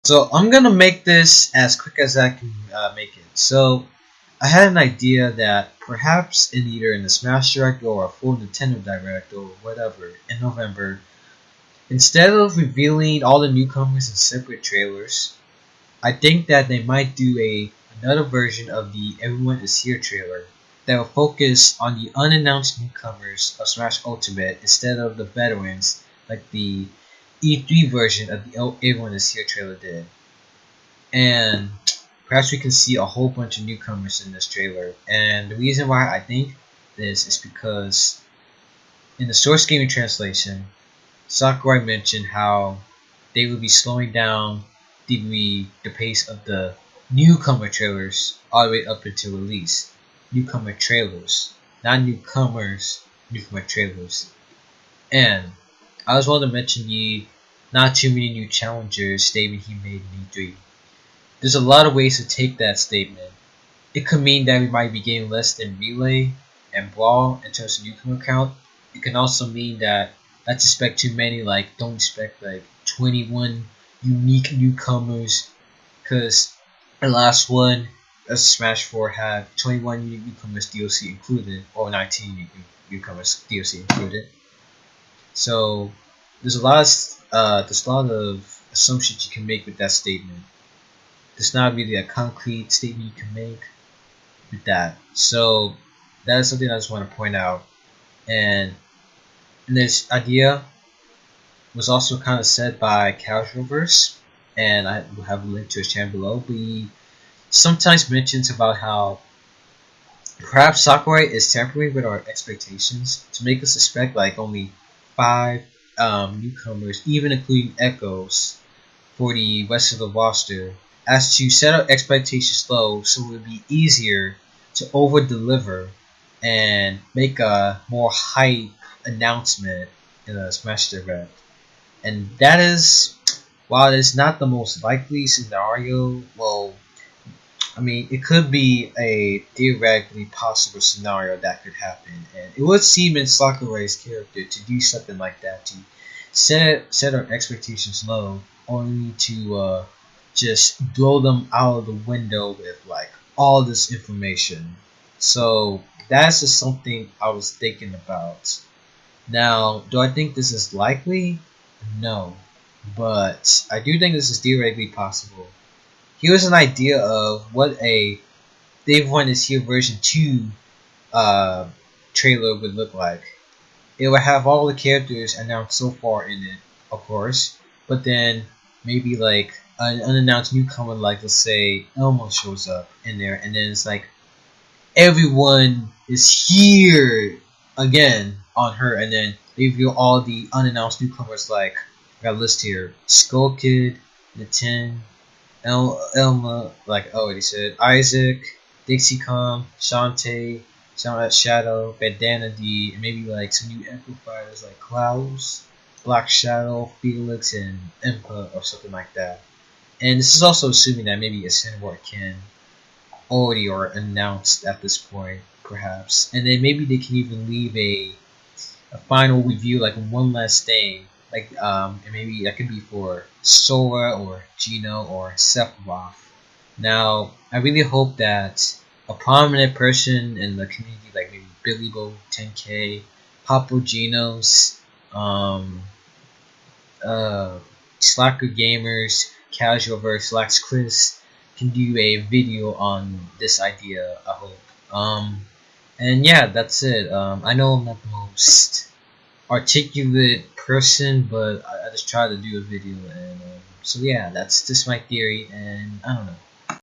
So I'm gonna make this as quick as I can make it. So I had an idea that perhaps in either in the Smash Direct or a full Nintendo Direct or whatever in November, instead of revealing all the newcomers in separate trailers, I think that they might do another version of the Everyone Is Here trailer that will focus on the unannounced newcomers of Smash Ultimate instead of the veterans like the E3 version of the Everyone Is Here trailer did. And perhaps we can see a whole bunch of newcomers in this trailer. And the reason why I think this is because in the Source Gaming translation, Sakurai mentioned how they will be slowing down the pace of the newcomer trailers all the way up until release. Newcomer trailers, not newcomers, newcomer trailers. And I also want to mention the not too many new challengers statement he made in E3. There's a lot of ways to take that statement. It could mean that we might be getting less than Relay and Brawl in terms of newcomer count. It can also mean that let's expect too many, like don't expect like 21 unique newcomers, because the last one, Smash 4, had 21 unique newcomers DLC included, or 19 unique newcomers DLC included. So there's a lot of assumptions you can make with that statement. There's not really a concrete statement you can make with that. So that is something I just want to point out. And this idea was also kind of said by Casualverse, and I will have a link to his channel below. But he sometimes mentions about how perhaps Sakurai is tampering with our expectations to make us expect like only 5 newcomers, even including Echoes, for the rest of the roster, as to set our expectations low so it would be easier to over deliver and make a more hype announcement in a Smash Direct. And that is, while it's not the most likely scenario, well, I mean, it could be a theoretically possible scenario that could happen, and it would seem in Sakurai's character to do something like that, to set our expectations low, only to just blow them out of the window with like all this information. So that's just something I was thinking about. Now, do I think this is likely? No, but I do think this is theoretically possible. Here's an idea of what a Everyone Is Here version 2 trailer would look like. It would have all the characters announced so far in it, of course, but then maybe like an unannounced newcomer, like let's say Elmo shows up in there, and then it's like everyone is here again on her, and then they reveal all the unannounced newcomers. Like I got a list here: Skull Kid, Nintendo, Elma, like I already said, Isaac, Dixie Com, Shantae, Shadow, Bandana D, and maybe like some new Echo Fighters like Klaus, Black Shadow, Felix, and Impa, or something like that. And this is also assuming that maybe a Cinewar can already or announced at this point, perhaps. And then maybe they can even leave a final review, like one last thing, like and maybe that could be for Sora or Geno or Sephiroth. Now, I really hope that a prominent person in the community, like maybe Billy Bo 10K, Papo Genos, Slacker Gamers, Casualverse, Lax Chris can do a video on this idea, I hope. And yeah, that's it. I know I'm not the most articulate person, but I just try to do a video, and so yeah, that's just my theory, and I don't know.